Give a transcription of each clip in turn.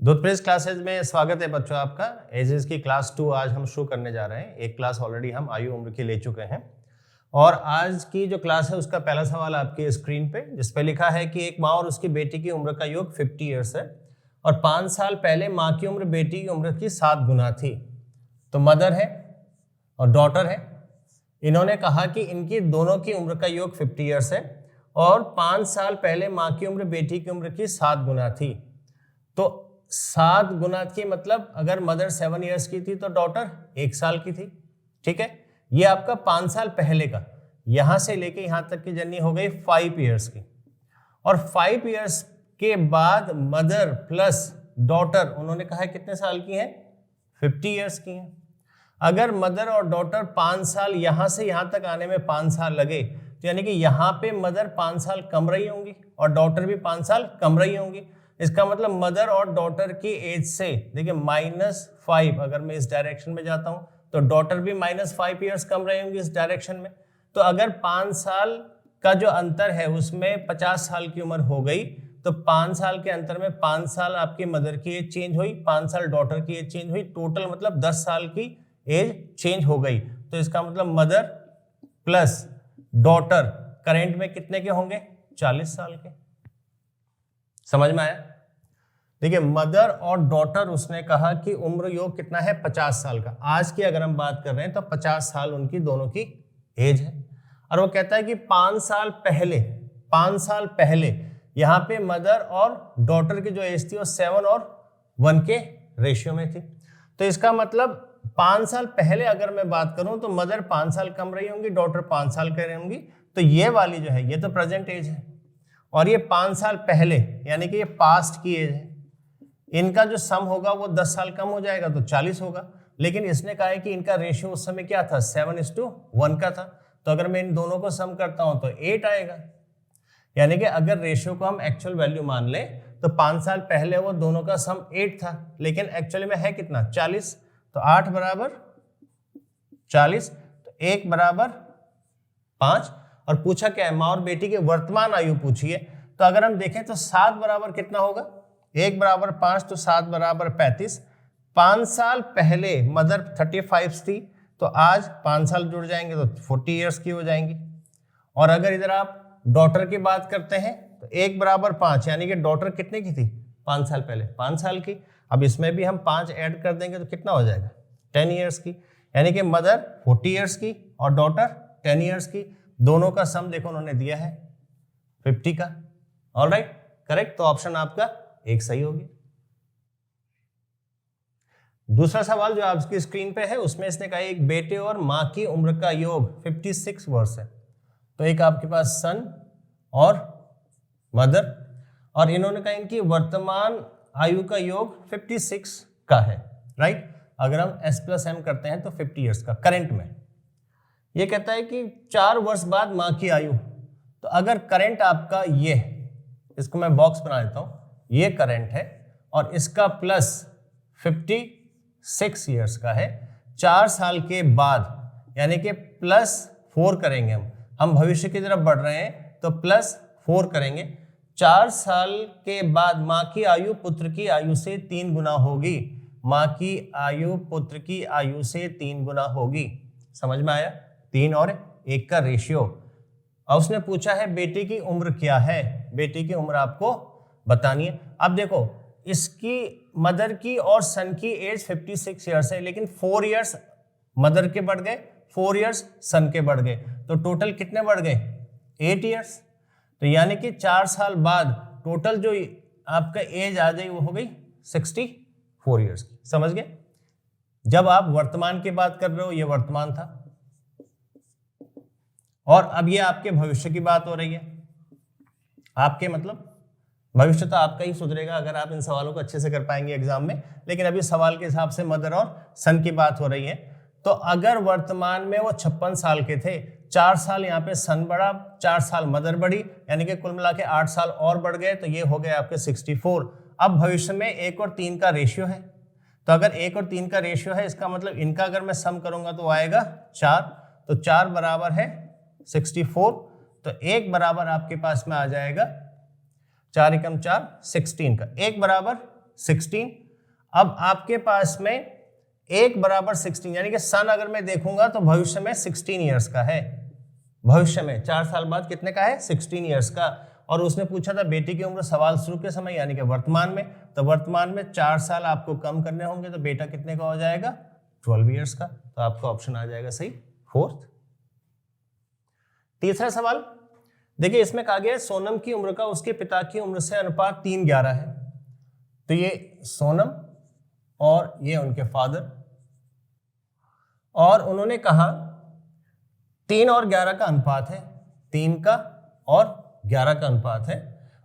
दूधप्रेस classes में स्वागत है बच्चों आपका। एजेस की क्लास 2 आज हम शुरू करने जा रहे हैं। एक क्लास ऑलरेडी हम आयु उम्र की ले चुके हैं और आज की जो क्लास है उसका पहला सवाल आपकी स्क्रीन पे जिस पे लिखा है कि एक माँ और उसकी बेटी की उम्र का योग 50 ईयर्स है और 5 साल पहले माँ की उम्र बेटी की उम्र की 7 गुना थी। तो मदर है और डॉटर है। इन्होंने कहा कि इनकी दोनों की उम्र का योग 50 ईयर्स है और 5 साल पहले माँ की उम्र बेटी की उम्र की 7 गुना थी। तो 7 गुना की मतलब अगर मदर 7 ईयर्स की थी तो डॉटर 1 साल की थी। ठीक है, ये आपका 5 साल पहले का, यहां से लेके यहां तक की जर्नी हो गई 5 ईयर्स की। और 5 ईयर्स के बाद मदर प्लस डॉटर उन्होंने कहा है कितने साल की हैं? 50 ईयर्स की हैं। अगर मदर और डॉटर 5 साल यहां से यहां तक आने में 5 साल लगे तो यानी कि यहां पे मदर 5 साल कम रही होंगी और डॉटर भी 5 साल कम रही होंगी। इसका मतलब मदर और डॉटर की एज से देखिए -5, अगर मैं इस डायरेक्शन में जाता हूं तो डॉटर भी -5 ईयर्स कम रहे होंगे इस डायरेक्शन में। तो अगर 5 साल का जो अंतर है उसमें 50 साल की उम्र हो गई तो 5 साल के अंतर में 5 साल आपकी मदर की एज चेंज हुई, 5 साल डॉटर की एज चेंज हुई, टोटल मतलब 10 साल की एज चेंज हो गई। तो इसका मतलब मदर प्लस डॉटर करेंट में कितने के होंगे? 40 साल के। समझ में आया? देखिए मदर और डॉटर उसने कहा कि उम्र योग कितना है? 50 साल का। आज की अगर हम बात कर रहे हैं तो 50 साल उनकी दोनों की एज है। और वो कहता है कि 5 साल पहले यहां पे मदर और डॉटर की जो एज थी वो 7 और 1 के रेशियो में थी। तो इसका मतलब 5 साल पहले अगर मैं बात करूं तो मदर 5 साल कम रही होंगी, डॉटर 5 साल कम रही होंगी। तो ये वाली जो है ये तो प्रेजेंट एज है और ये 5 साल पहले यानी कि ये पास्ट की एज है। इनका जो सम होगा वो 10 साल कम हो जाएगा तो 40 होगा। लेकिन इसने कहा है कि इनका रेशियो उस समय क्या था? 7:1 का था। तो अगर मैं इन दोनों को सम करता हूं तो 8 आएगा। यानी कि अगर रेशियो को हम एक्चुअल वैल्यू मान ले तो 5 साल पहले वो दोनों का सम 8 था लेकिन एक्चुअली में है कितना? 40। तो 8 बराबर 40, तो 1 बराबर 5। और पूछा क्या है? माँ और बेटी की वर्तमान आयु पूछी है। तो अगर हम देखें तो 7 बराबर कितना होगा? 1 बराबर 5, तो 7 बराबर 35। 5 साल पहले मदर 35 थी तो आज 5 साल जुड़ जाएंगे तो 40 ईयर्स की हो जाएंगी। और अगर इधर आप डॉटर की बात करते हैं तो 1 बराबर 5 यानी कि डॉटर कितने की थी? 5 साल पहले 5 साल की। अब इसमें भी हम 5 ऐड कर देंगे तो कितना हो जाएगा? 10 ईयर्स की। यानी कि मदर 40 ईयर्स की और डॉटर 10 ईयर्स की। दोनों का सम देखो उन्होंने दिया है 50 का। Alright, correct. तो ऑप्शन आपका एक सही होगी। दूसरा सवाल जो आपकी स्क्रीन पे है उसमें इसने कहा एक बेटे और मां की उम्र का योग 56 वर्ष है। तो एक आपके पास सन और मदर और इन्होंने कहा इनकी वर्तमान आयु का योग 56 का है। राइट, अगर हम S+M करते हैं तो 50 ईयर्स का करेंट में। ये कहता है कि 4 वर्ष बाद मां की आयु। तो अगर करंट आपका ये, इसको मैं बॉक्स बना देता हूं, ये करंट है और इसका प्लस 56 ईयर्स का है। 4 साल के बाद यानी कि +4 करेंगे हम भविष्य की तरफ बढ़ रहे हैं तो +4 करेंगे। 4 साल के बाद मां की आयु पुत्र की आयु से 3 गुना होगी। मां की आयु पुत्र की आयु से 3 गुना होगी। समझ में आया? 3 और 1 का रेशियो। और उसने पूछा है बेटी की उम्र क्या है? बेटी की उम्र आपको बतानी है। अब देखो इसकी मदर की और सन की एज 56 ईयर्स है लेकिन 4 ईयर्स मदर के बढ़ गए, 4 ईयर्स सन के बढ़ गए, तो टोटल कितने बढ़ गए? 8 ईयर्स। तो यानी कि 4 साल बाद टोटल जो आपका एज आ गई वो हो गई 64 ईयर्स की। समझ गए? जब आप वर्तमान की बात कर रहे हो ये वर्तमान था और अब ये आपके भविष्य की बात हो रही है। आपके मतलब भविष्य तो आपका ही सुधरेगा अगर आप इन सवालों को अच्छे से कर पाएंगे एग्जाम में। लेकिन अभी सवाल के हिसाब से मदर और सन की बात हो रही है। तो अगर वर्तमान में वो 56 साल के थे, 4 साल यहाँ पे सन बढ़ा, 4 साल मदर बढ़ी, यानी कि कुल मिला के 8 साल और बढ़ गए, तो ये हो गए आपके 64। अब भविष्य में 1 और 3 का रेशियो है। तो अगर 1 और 3 का रेशियो है इसका मतलब इनका अगर मैं सम करूंगा तो आएगा 4। तो 4 बराबर है 64। तो 1 बराबर आपके पास में आ जाएगा 4 एकम 4 16 का। 1 बराबर 16। अब आपके पास में एक बराबर 16 यानी कि सन अगर मैं देखूंगा तो भविष्य में 16 ईयर्स का है, भविष्य में 4 साल बाद कितने का है 16 ईयर्स का। और उसने पूछा था बेटी की उम्र सवाल शुरू के समय यानी कि वर्तमान में, तो वर्तमान में 4 साल आपको कम करने होंगे, तो बेटा कितने का हो जाएगा 12 ईयर्स का। तो आपका ऑप्शन आ जाएगा सही 4th। तीसरा सवाल देखिए, इसमें कहा गया है सोनम की उम्र का उसके पिता की उम्र से अनुपात 3:11 है। तो ये सोनम और ये उनके फादर, और उन्होंने कहा 3 और 11 का अनुपात है, 3 का और 11 का अनुपात है,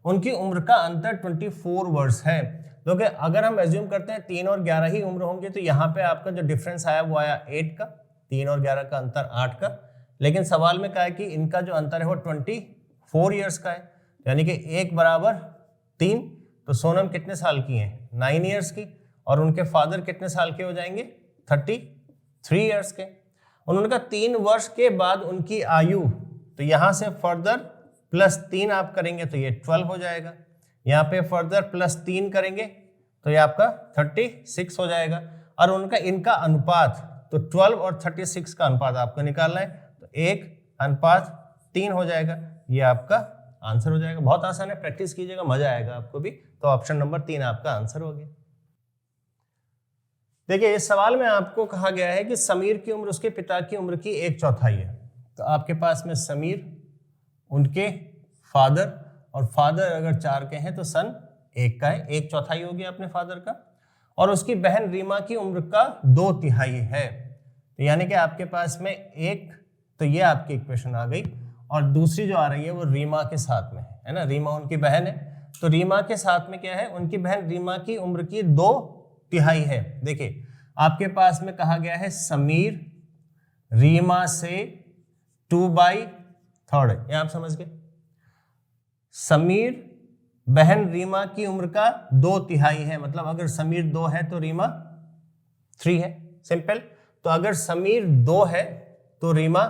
उनकी उम्र का अंतर 24 वर्ष है। क्योंकि अगर हम एज्यूम करते हैं 3 और 11 ही उम्र होंगे तो यहाँ पे आपका जो डिफरेंस आया वो आया 8 का, 3 और 11 का अंतर 8 का। लेकिन सवाल में कहा है कि इनका जो अंतर है वो 24 ईयर्स का है, यानी कि 1 बराबर 3। तो सोनम कितने साल की हैं 9 ईयर्स की, और उनके फादर कितने साल के हो जाएंगे 33 ईयर्स के। उन्होंने कहा 3 वर्ष के बाद उनकी आयु, तो यहां से फर्दर +3 आप करेंगे तो ये 12 हो जाएगा, यहाँ पे फर्दर +3 करेंगे तो ये आपका 36 हो जाएगा। और उनका इनका अनुपात, तो 12 और 36 का अनुपात आपको निकालना है, तो 1:3 हो जाएगा, ये आपका आंसर हो जाएगा। बहुत आसान है, प्रैक्टिस कीजिएगा, मजा आएगा आपको भी। तो ऑप्शन नंबर 3 आपका आंसर हो गया। देखिए इस सवाल में आपको कहा गया है कि समीर की उम्र उसके पिता की उम्र की 1/4 है। तो आपके पास में समीर, उनके फादर, और फादर अगर 4 के हैं तो सन 1 का है, 1/4 हो गया अपने फादर का। और उसकी बहन रीमा की उम्र का 2/3 है। तो यानी कि आपके पास में एक, तो ये आपकी इक्वेशन आ गई, और दूसरी जो आ रही है वो रीमा के साथ में है ना, रीमा उनकी बहन है। तो रीमा के साथ में क्या है, उनकी बहन रीमा की उम्र की 2/3 है। देखिए आपके पास में कहा गया है समीर रीमा से 2/3, ये आप समझ गए। समीर बहन रीमा की उम्र का 2/3 है, मतलब अगर समीर 2 है तो रीमा 3 है, सिंपल। तो अगर समीर 2 है तो रीमा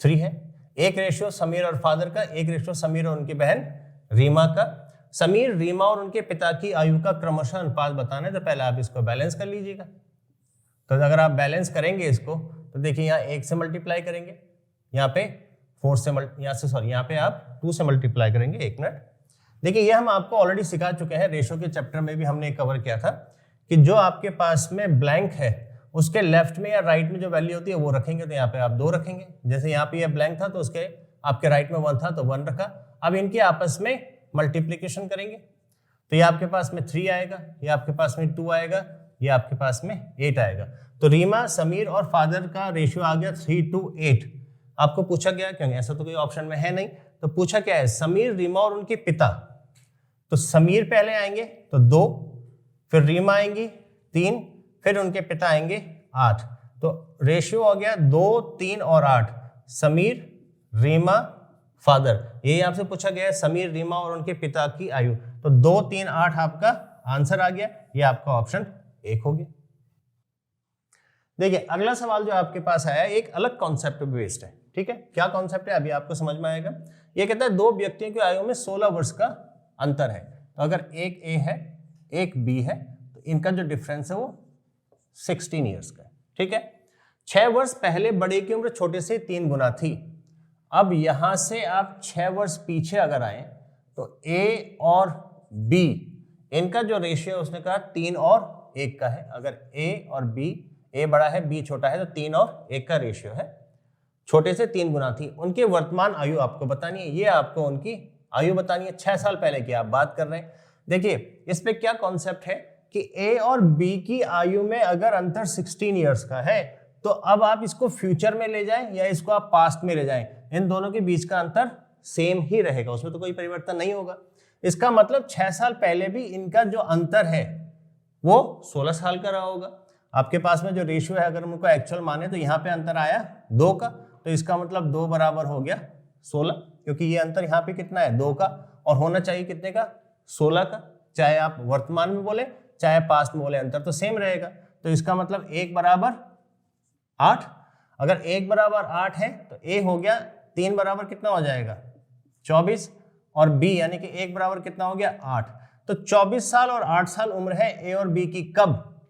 3 है। एक रेशियो समीर और फादर का, एक रेशियो समीर और उनकी बहन रीमा का। समीर, रीमा और उनके पिता की आयु का क्रमशः अनुपात बताना है, तो पहले आप इसको बैलेंस कर लीजिएगा। तो अगर आप बैलेंस करेंगे इसको तो देखिए यहाँ 1 से मल्टीप्लाई करेंगे, यहाँ पे 4 से यहाँ पे आप 2 से मल्टीप्लाई करेंगे। 1 मिनट, देखिए ये हम आपको ऑलरेडी सिखा चुके हैं, रेशो के चैप्टर में भी हमने कवर किया था कि जो आपके पास में ब्लैंक है उसके लेफ्ट में या राइट में जो वैल्यू होती है वो रखेंगे, तो यहाँ पे आप 2 रखेंगे। जैसे यहाँ पे ये ब्लैंक था तो उसके आपके राइट में 1 था तो 1 रखा। अब इनके आपस में मल्टीप्लीकेशन करेंगे तो ये आपके पास में 3 आएगा, ये आपके पास में 2 आएगा, ये आपके पास में 8 आएगा। तो रीमा, समीर और फादर का रेशियो आ गया 3:8। आपको पूछा गया, क्योंकि ऐसा तो कोई ऑप्शन में है नहीं, तो पूछा क्या है समीर, रीमा और उनके पिता। तो समीर पहले आएंगे तो 2, फिर रीमा आएंगी 3, फिर उनके पिता आएंगे 8। तो रेशियो हो गया 2, 3 और 8, समीर, रीमा, फादर। यही आपसे पूछा गया है समीर, रीमा और उनके पिता की आयु। तो 2, 3, 8 आपका आंसर आ गया, ये आपका ऑप्शन 1 हो गया। देखिए अगला सवाल जो आपके पास आया एक अलग कॉन्सेप्ट पे बेस्ड है, ठीक है। क्या कॉन्सेप्ट है अभी आपको समझ में आएगा। ये कहता है 2 व्यक्तियों की आयु में 16 वर्ष का अंतर है। तो अगर एक ए है एक बी है तो इनका जो डिफरेंस है वो 16 ईयर्स का है, ठीक है। 6 वर्ष पहले बड़े की उम्र छोटे से 3 गुना थी। अब यहां से आप 6 वर्ष पीछे अगर आए तो ए और बी इनका जो रेशियो है उसने कहा 3 और 1 का है। अगर ए और बी, ए बड़ा है बी छोटा है, तो 3 और 1 का रेशियो है। छोटे से 3 गुना थी। उनके वर्तमान आयु आपको बतानी है, ये आपको उनकी आयु बतानी है। 6 साल पहले की आप बात कर रहे हैं। देखिए इस पे क्या कॉन्सेप्ट है कि ए और बी की आयु में अगर अंतर 16 ईयर्स का है तो अब आप इसको फ्यूचर में ले जाएं या इसको आप पास्ट में ले जाएं, इन दोनों के बीच का अंतर सेम ही रहेगा, उसमें तो कोई परिवर्तन नहीं होगा। इसका मतलब 6 साल पहले भी इनका जो अंतर है वो 16 साल का रहा होगा। आपके पास में जो रेशियो है अगर हम उनको एक्चुअल माने तो यहाँ पे अंतर आया 2 का, तो इसका मतलब 2 बराबर हो गया 16, क्योंकि ये अंतर यहाँ पे कितना है 2 का, और होना चाहिए कितने का 16 का। चाहे आप वर्तमान में बोले चाहे पास्ट में बोले अंतर तो सेम रहेगा। तो इसका मतलब 1 बराबर 8। अगर 1 बराबर 8 है तो ए हो गया 3 बराबर कितना हो जाएगा 24, और बी यानी कि 1 बराबर कितना हो गया 8। तो 24 साल और 8 साल उम्र है ए और बी की, कब?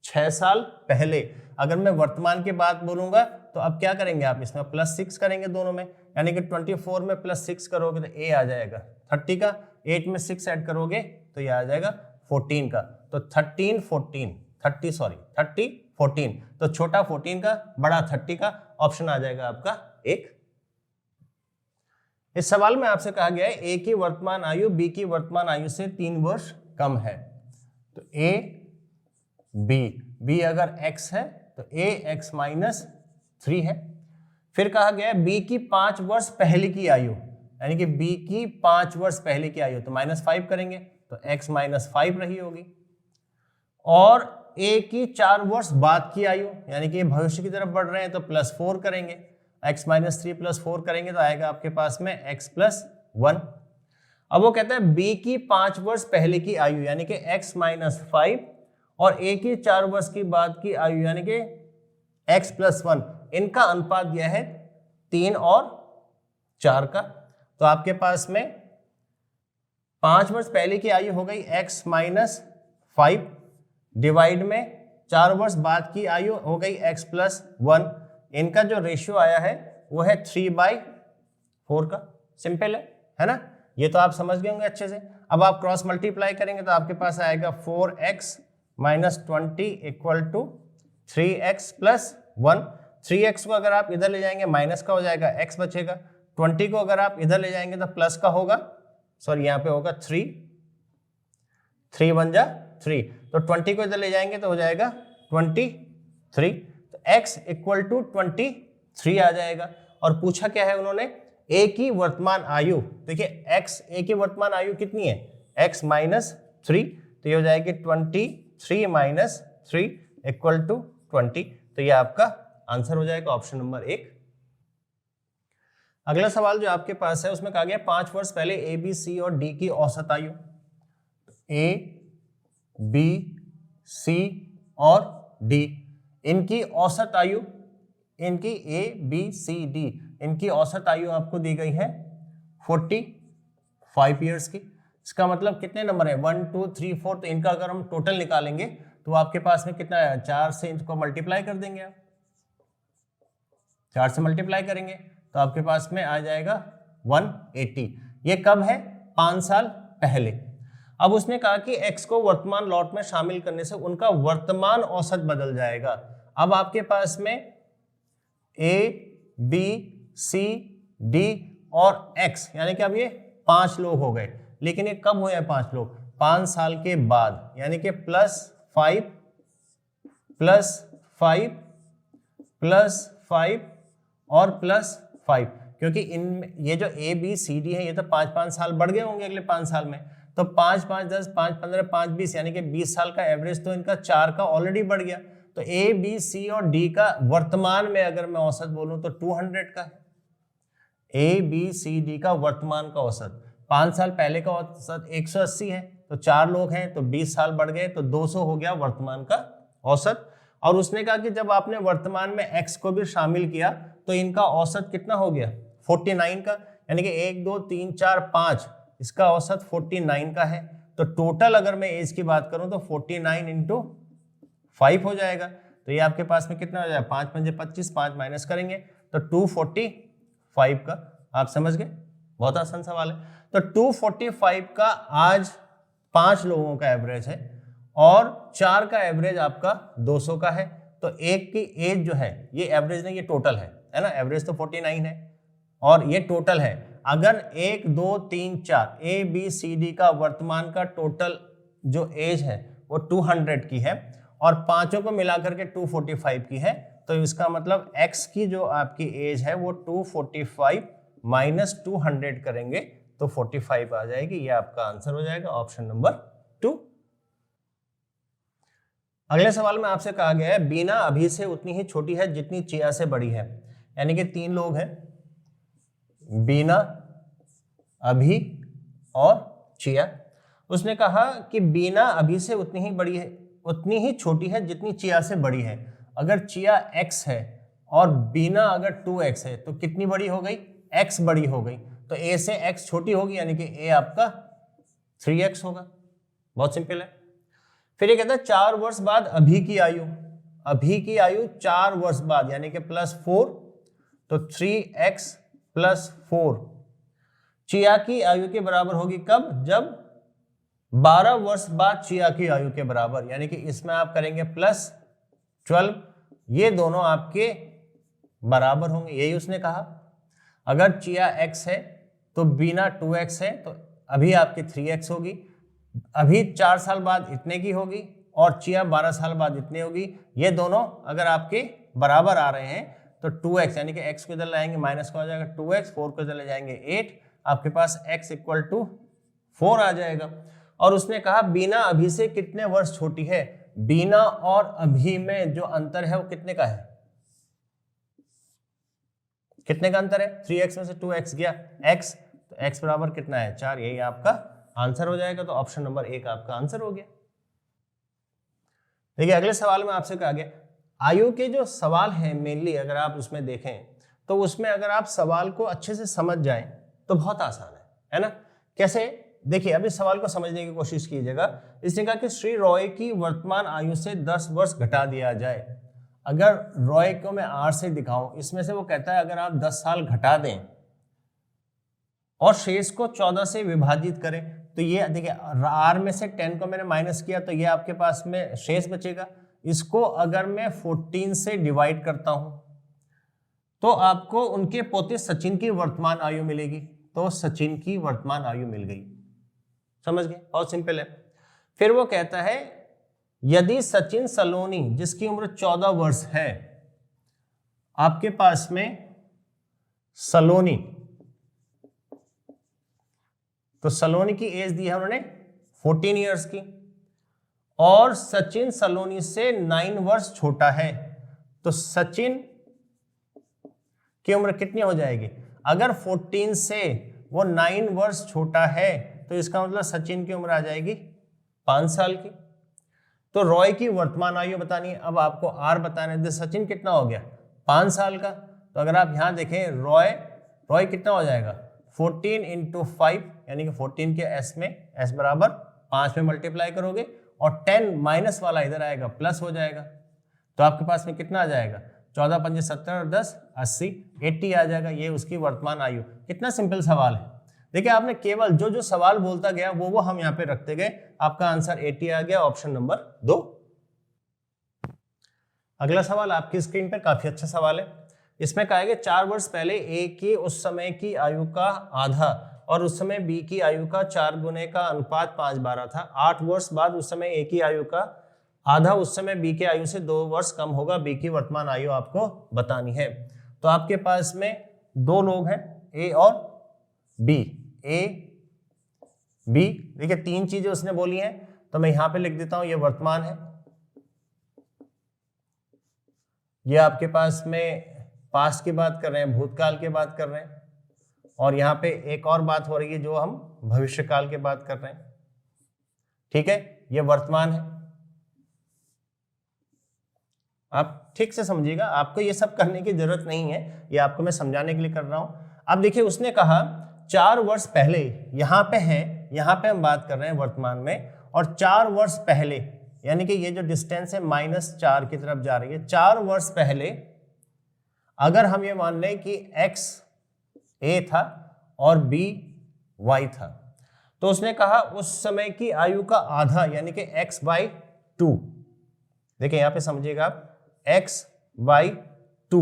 6 साल पहले। अगर मैं वर्तमान की बात बोलूंगा तो अब क्या करेंगे आप, इसमें +6 करेंगे दोनों में, यानी कि 24 में +6 करोगे तो ए आ जाएगा 30 का, 8 में 6 ऐड करोगे तो ये आ जाएगा 14 का। तो 30 14, तो छोटा 14 का, बड़ा 30 का, ऑप्शन आ जाएगा आपका एक। इस सवाल में आपसे कहा गया है ए की वर्तमान आयु बी की वर्तमान आयु से 3 वर्ष कम है। तो ए बी अगर x है तो a x -3 है। फिर कहा गया है बी की 5 वर्ष पहले की आयु, यानी कि बी की 5 वर्ष पहले की आयु, तो -5 करेंगे तो x -5 रही होगी। और a की 4 वर्ष बाद की आयु, यानी कि भविष्य की तरफ बढ़ रहे हैं तो +4 करेंगे, x -3 +4 करेंगे तो आएगा आपके पास में x +1। अब वो कहता है b की 5 वर्ष पहले की आयु, यानी कि x -5, और a की 4 वर्ष की बाद की आयु, यानी कि x +1, इनका अनुपात दिया है 3 और 4 का। तो आपके पास में 5 वर्ष पहले की आयु हो गई x -5 डिवाइड में 4 वर्ष बाद की आयु हो गई x +1। इनका जो रेशियो आया है वो है 3/4 का। सिंपल है ना, ये तो आप समझ गए होंगे अच्छे से। अब आप क्रॉस मल्टीप्लाई करेंगे तो आपके पास आएगा 4x -20 = 3x +1। 3x को अगर आप इधर ले जाएंगे माइनस का हो जाएगा, x बचेगा। 20 को अगर आप इधर ले जाएंगे तो प्लस का होगा, सॉरी यहाँ पे होगा 3 1 जा 3, तो 20 को इधर ले जाएंगे तो हो जाएगा 23, तो x = 23 आ जाएगा। और पूछा क्या है उन्होंने, a की वर्तमान आयु, देखिए a की वर्तमान आयु कितनी है, x -3, तो ये हो जाएगी 23 -3 = 20, तो ये आपका आंसर हो जाएगा ऑप्शन नंबर 1। अगला सवाल जो आपके पास है उसमें कहा गया 5 वर्ष पहले ए बी सी और डी की औसत आयु, ए बी सी और डी इनकी औसत आयु, इनकी ए बी सी डी इनकी औसत आयु आपको दी गई है 45 ईयर्स की। इसका मतलब कितने नंबर है, 1 2 3 4, तो इनका अगर हम टोटल निकालेंगे तो आपके पास में कितना है, 4 से इनको मल्टीप्लाई कर देंगे आप, 4 से मल्टीप्लाई करेंगे तो आपके पास में आ जाएगा 180। ये कब है, 5 साल पहले। अब उसने कहा कि x को वर्तमान लॉट में शामिल करने से उनका वर्तमान औसत बदल जाएगा। अब आपके पास में a b c d और x, यानी कि अब ये 5 लोग हो गए, लेकिन ये कब हुए हैं 5 लोग, 5 साल के बाद, यानी कि +5 +5 और +5, क्योंकि इनमें ये जो ए बी सी डी है ये तो 5-5 साल बढ़ गए होंगे अगले 5 साल में, तो 5 5 10 5 15 5 20, यानी कि 20 साल का एवरेज तो इनका 4 का ऑलरेडी बढ़ गया। तो ए बी सी और डी का वर्तमान में अगर मैं औसत बोलूं तो 200 का है। ए बी सी डी का वर्तमान का औसत, 5 साल पहले का औसत 180 है, तो 4 लोग हैं तो 20 साल बढ़ गए तो 200 हो गया वर्तमान का औसत। और उसने कहा कि जब आपने वर्तमान में x को भी शामिल किया तो इनका औसत कितना हो गया, 49 का, यानी कि 1 2 3 4 5, इसका औसत 49 का है। तो टोटल अगर मैं एज की बात करूं तो 49 × 5 हो जाएगा, तो ये आपके पास में कितना हो जाएगा, 5 5 25, 5 माइनस करेंगे तो 245 का। आप समझ गए, बहुत आसान सवाल है। तो 245 का आज 5 लोगों का एवरेज है और 4 का एवरेज आपका 200 का है, तो एक की एज जो है, ये एवरेज नहीं, ये टोटल है ना, एवरेज तो 49 है और ये टोटल है। अगर 1 2 3 4 ए बी सी डी का वर्तमान का टोटल जो एज है वो 200 की है और पांचों को मिलाकर के 245 की है, तो इसका मतलब x की जो आपकी एज है वो 245 - 200 करेंगे तो 45 आ जाएगी। ये आपका आंसर हो जाएगा ऑप्शन नंबर 2। अगले सवाल में आपसे कहा गया है बीना अभी से उतनी ही छोटी है जितनी चिया से बड़ी है, यानी कि 3 लोग हैं, बीना, अभी और चिया। उसने कहा कि बीना अभी से उतनी ही बड़ी है, उतनी ही छोटी है जितनी चिया से बड़ी है। अगर चिया x है और बीना अगर 2x है तो कितनी बड़ी हो गई, x बड़ी हो गई, तो a से x छोटी होगी, यानी कि a आपका 3x होगा। बहुत सिंपल है। फिर ये कहता है 4 वर्ष बाद अभी की आयु, अभी की आयु 4 वर्ष बाद यानी कि +4, तो 3x + 4 चिया की आयु के बराबर होगी कब? जब 12 वर्ष बाद चिया की आयु के बराबर, यानी कि इसमें आप करेंगे +12, ये दोनों आपके बराबर होंगे, यही उसने कहा। अगर चिया x है तो बीना 2x है, तो अभी आपकी 3x होगी, अभी 4 साल बाद इतने की होगी और चिया 12 साल बाद इतनी होगी। ये दोनों अगर आपके बराबर आ रहे हैं तो 2x यानी कि x को इधर लाएंगे माइनस को आ जाएगा 2x, 4 को इधर ले जाएंगे 8, आपके पास x = 4 आ जाएगा। और उसने कहा बीना अभी से कितने वर्ष छोटी है? बीना और अभी में जो अंतर है वो कितने का है? कितने का अंतर है? 3x में से 2x गया, x, तो x बराबर कितना है? 4, यही आपका आंसर हो जाएगा। तो ऑप्शन नंबर 1 आपका आंसर हो गया। देखिए अगले सवाल में आपसे कहा गया, आयु के जो सवाल हैं मेनली अगर आप उसमें देखें तो उसमें अगर आप सवाल को अच्छे से समझ जाएं तो बहुत आसान है ना? कैसे? देखिए अभी सवाल को समझने की कोशिश कीजिएगा। इसने कहा कि श्री रॉय की वर्तमान आयु से 10 वर्ष घटा दिया जाए। अगर रॉय को मैं R से दिखाऊं, इसमें से वो कहता है अगर आप 10 साल घटा दें और शेष को 14 से विभाजित करें, तो ये देखिए R में से 10 को मैंने माइनस किया तो ये आपके पास में शेष बचेगा। इसको अगर मैं 14 से डिवाइड करता हूं तो आपको उनके पोते सचिन की वर्तमान आयु मिलेगी। तो सचिन की वर्तमान आयु मिल गई, समझ गए? बहुत सिंपल है। फिर वो कहता है यदि सचिन सलोनी जिसकी उम्र 14 वर्ष है, आपके पास में सलोनी, तो सलोनी की एज दी है उन्होंने 14 इयर्स की, और सचिन सलोनी से 9 वर्ष छोटा है, तो सचिन की उम्र कितनी हो जाएगी? अगर 14 से वो 9 वर्ष छोटा है तो इसका मतलब सचिन की उम्र आ जाएगी 5 साल की। तो रॉय की वर्तमान आयु बतानी है। अब आपको R बताना है, सचिन कितना हो गया? 5 साल का। तो अगर आप यहां देखें रॉय कितना हो जाएगा? 14 × 5 यानी कि 14 के S में S बराबर 5 में मल्टीप्लाई करोगे और 10 माइनस वाला इधर आएगा प्लस हो जाएगा, तो आपके पास में कितना आ जाएगा? 14 × 5 = 70 और 10 80, 80 आ जाएगा। ये उसकी वर्तमान आयु। कितना सिंपल सवाल है। देखिए आपने केवल जो सवाल बोलता गया वो हम यहाँ पे रखते गए, आपका आंसर 80 आ गया, ऑप्शन नंबर 2। अगला सवाल आपकी स्क्रीन पर काफी अच्छा सवाल है। इसमें कहा गया 4 वर्ष पहले A की उस समय की आयु का आधा और उस समय B की आयु का 4 गुने का अनुपात 5/12 था। 8 वर्ष बाद उस समय A की आयु का आधा उस समय B की आयु से 2 वर्ष कम होगा। B की वर्तमान आयु आपको बतानी है। तो आपके पास में 2 लोग हैं, A और B। A, B, देखिए 3 चीजें उसने बोली हैं, तो मैं यहां पे लिख देता हूं ये वर्तमान है, ये आपके पास में पास्ट की बात कर रहे हैं, भूतकाल की बात कर रहे हैं, और यहां पे एक और बात हो रही है जो हम भविष्यकाल की बात कर रहे हैं। ठीक है, ये वर्तमान है। आप ठीक से समझिएगा, आपको ये सब करने की जरूरत नहीं है, ये आपको मैं समझाने के लिए कर रहा हूं। अब देखिए उसने कहा 4 वर्ष पहले, यहां पे है, यहां पे हम बात कर रहे हैं वर्तमान में, और 4 वर्ष पहले यानी कि ये जो डिस्टेंस है -4 की तरफ जा रही है। 4 वर्ष पहले अगर हम ये मान लें कि x A था और B Y था, तो उसने कहा उस समय की आयु का आधा यानी कि x/2। देखिए यहां पे समझिएगा आप, x/2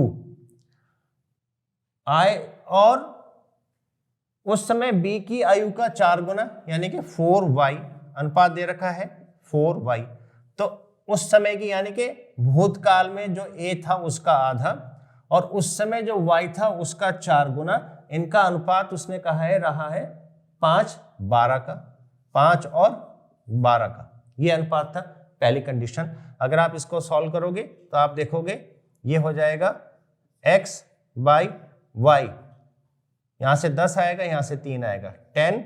और उस समय B की आयु का 4 गुना यानी कि 4y, अनुपात दे रखा है 4y। तो उस समय की यानी कि भूतकाल में जो A था उसका आधा और उस समय जो Y था उसका 4 गुना, इनका अनुपात उसने कहा है रहा है 5/12 का, 5 और 12 का, ये अनुपात था पहली कंडीशन। अगर आप इसको सॉल्व करोगे तो आप देखोगे ये हो जाएगा x/y, यहां से 10 आएगा, यहां से 3 आएगा, 10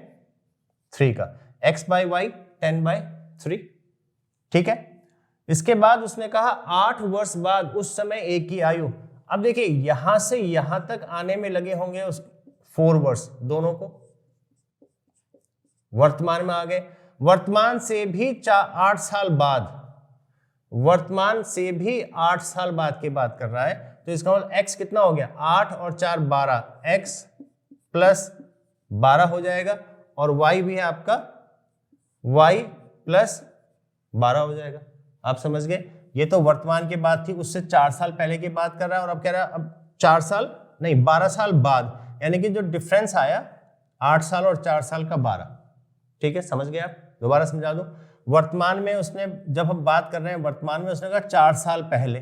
3 का, x/y 10/3। ठीक है, इसके बाद उसने कहा 8 वर्ष बाद उस समय A की आयु। अब देखिए यहां से यहां तक आने में लगे होंगे उस 4 वर्ष, दोनों को वर्तमान में आ गए। वर्तमान से भी 8 साल बाद, वर्तमान से भी 8 साल बाद की बात कर रहा है, तो इसका मतलब x कितना हो गया, 8 और 4 12, x प्लस 12 हो जाएगा, और y भी है आपका y प्लस 12 हो जाएगा। आप समझ गए, ये तो वर्तमान की बात थी, उससे 4 साल पहले की बात कर रहा है, और अब कह रहा है अब 4 साल नहीं 12 साल बाद, यानी कि जो डिफरेंस आया 8 साल और 4 साल का 12। ठीक है, समझ गए आप? दोबारा समझा दो। वर्तमान में उसने, जब हम बात कर रहे हैं वर्तमान में, उसने कहा 4 साल पहले,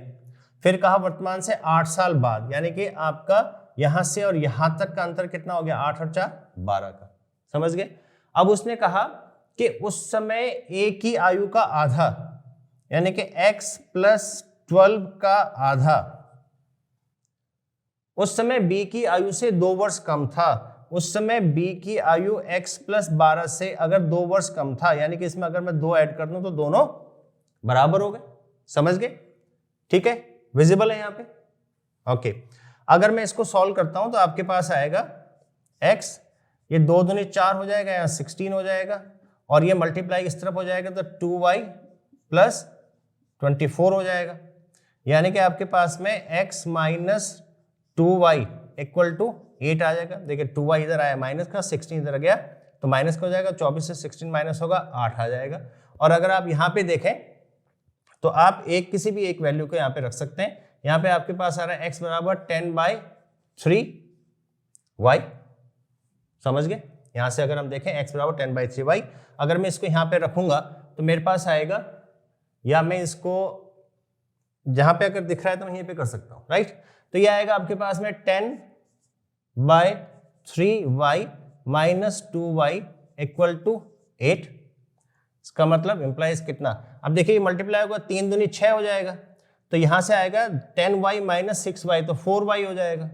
फिर कहा वर्तमान से 8 साल बाद, यानी कि आपका यहां से और यहां तक का अंतर कितना हो गया, 8 और 4 12 का। समझ गए? अब उसने कहा कि उस समय a की आयु का आधा, यानी कि x प्लस 12 का आधा, उस समय b की आयु से 2 वर्ष कम था। उस समय b की आयु x प्लस 12 से अगर 2 वर्ष कम था, यानी कि इसमें अगर मैं 2 ऐड कर दूं तो दोनों बराबर हो गए। समझ गए? ठीक है, विजिबल है यहाँ पे? ओके, अगर मैं इसको सॉल्व करता हूं तो आपके पास आएगा x, ये 2 दूनी 4 हो जाएगा, यहाँ 16 हो जाएगा, और ये मल्टीप्लाई इस तरफ हो जाएगा तो 2y प्लस 24 हो जाएगा, यानी कि आपके पास में x minus 2y equal to 8 आ जाएगा। देखिए 2y इधर आया माइनस का, 16 इधर गया तो माइनस का हो जाएगा, 24 से 16 माइनस होगा 8 आ जाएगा। और अगर आप यहाँ पे देखें तो आप किसी भी एक वैल्यू को यहाँ पे रख सकते हैं। यहाँ पे आपके पास आ रहा है x बराबर 10/3y। समझ गए? यहाँ से अगर हम देखें x बराबर 10/3y, अगर मैं इसको यहाँ पे रखूंगा तो मेरे पास आएगा, या मैं इसको जहां पे अगर दिख रहा है तो मैं यहीं पे कर सकता हूं, राइट? तो ये आएगा आपके पास में 10/3y minus 2y equal to 8। इसका मतलब इंप्लाइज कितना, अब देखिए ये मल्टीप्लाई होगा, 3 दूनी 6 हो जाएगा, तो यहां से आएगा 10y माइनस 6y, तो 4y हो जाएगा।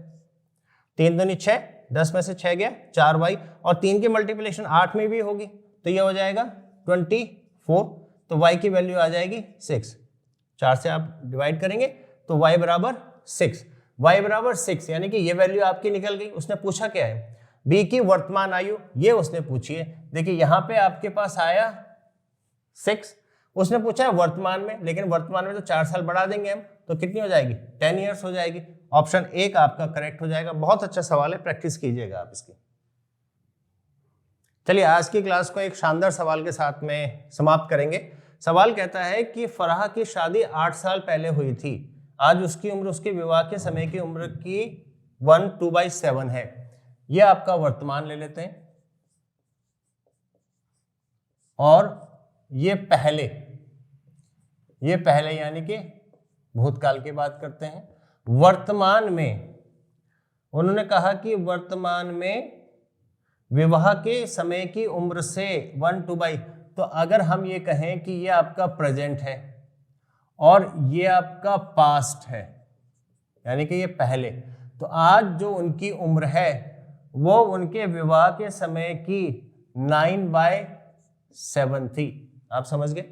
3 दूनी 6, 10 में से 6 गया 4y, और 3 की मल्टीप्लिकेशन 8 में भी होगी, तो ये हो जाएगा 24, तो y की वैल्यू आ जाएगी 6। 4 से आप डिवाइड करेंगे तो y बराबर 6, y बराबर 6, यानी कि ये वैल्यू आपकी निकल गई। उसने पूछा क्या है, b की वर्तमान आयु, ये उसने पूछी है। देखिए यहाँ पे आपके पास आया 6, उसने पूछा है वर्तमान में, लेकिन वर्तमान में तो 4 साल बढ़ा देंगे हम, तो कितनी हो जाएगी, 10 ईयर्स हो जाएगी। ऑप्शन 1 आपका करेक्ट हो जाएगा। बहुत अच्छा सवाल है, प्रैक्टिस कीजिएगा आप इसकी। चलिए आज की क्लास को एक शानदार सवाल के साथ में समाप्त करेंगे। सवाल कहता है कि फराह की शादी 8 साल पहले हुई थी, आज उसकी उम्र उसके विवाह के समय की उम्र की 1/2/7 है। यह आपका वर्तमान ले लेते हैं, और ये पहले यानी कि भूतकाल की बात करते हैं। वर्तमान में उन्होंने कहा कि वर्तमान में विवाह के समय की उम्र से 1/2, तो अगर हम ये कहें कि ये आपका प्रेजेंट है और ये आपका पास्ट है, यानी कि ये पहले, तो आज जो उनकी उम्र है वो उनके विवाह के समय की 9/7 थी। आप समझ गए?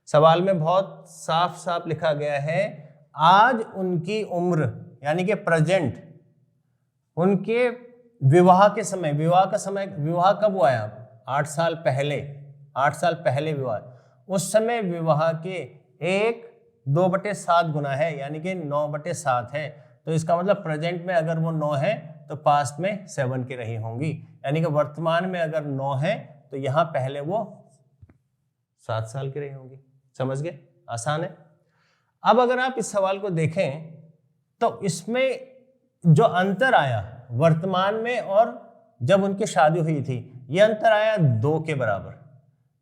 सवाल में बहुत साफ साफ लिखा गया है, आज उनकी उम्र यानी कि प्रेजेंट, उनके विवाह के समय, विवाह का समय, विवाह कब हुआ है, 8 साल पहले, 8 साल पहले विवाह, उस समय विवाह के 1/2/7 गुना है, यानी कि 9/7 है। तो इसका मतलब प्रेजेंट में अगर वो 9 है तो पास्ट में 7 की रही होंगी, यानी कि वर्तमान में अगर 9 है तो यहाँ पहले वो 7 साल की रही होंगी। समझ गए? आसान है। अब अगर आप इस सवाल को देखें तो इसमें जो अंतर आया वर्तमान में और जब उनकी शादी हुई थी, ये अंतर आया 2 के बराबर,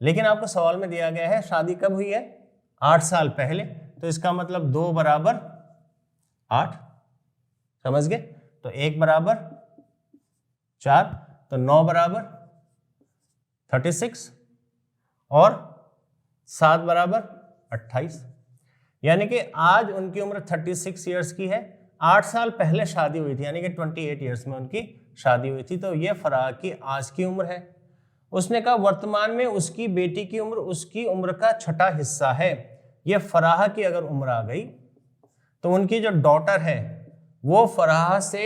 लेकिन आपको सवाल में दिया गया है शादी कब हुई है, 8 साल पहले, तो इसका मतलब 2 बराबर 8। समझ गए? तो 1 बराबर 4, तो 9 बराबर 36 और 7 बराबर 28, यानी कि आज उनकी उम्र 36 ईयर्स की है। 8 साल पहले शादी हुई थी, यानी कि 28 ईयर्स में उनकी शादी हुई थी, तो ये फराह की आज की उम्र है। उसने कहा वर्तमान में उसकी बेटी की उम्र उसकी उम्र का छठा हिस्सा है। ये फराह की अगर उम्र आ गई तो उनकी जो डॉटर है वो फराह से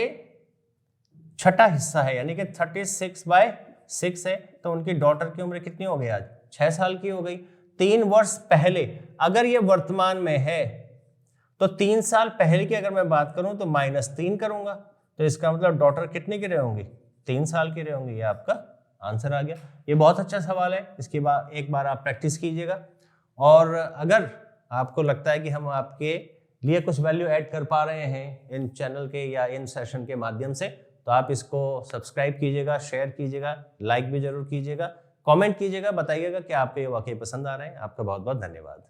छठा हिस्सा है, यानी कि 36/6 है, तो उनकी डॉटर की उम्र कितनी हो गई आज, 6 साल की हो गई। 3 वर्ष पहले, अगर ये वर्तमान में है तो 3 साल पहले की अगर मैं बात करूं तो -3 करूंगा, तो इसका मतलब डॉटर कितने की रहे होंगी? 3 साल की रहे होंगी। ये आपका आंसर आ गया। ये बहुत अच्छा सवाल है, इसके बाद एक बार आप प्रैक्टिस कीजिएगा। और अगर आपको लगता है कि हम आपके लिए कुछ वैल्यू ऐड कर पा रहे हैं इन चैनल के या इन सेशन के माध्यम से, तो आप इसको सब्सक्राइब कीजिएगा, शेयर कीजिएगा, लाइक भी जरूर कीजिएगा, कमेंट कीजिएगा, बताइएगा कि आपको ये वाकई पसंद आ रहे हैं। आपका बहुत बहुत धन्यवाद।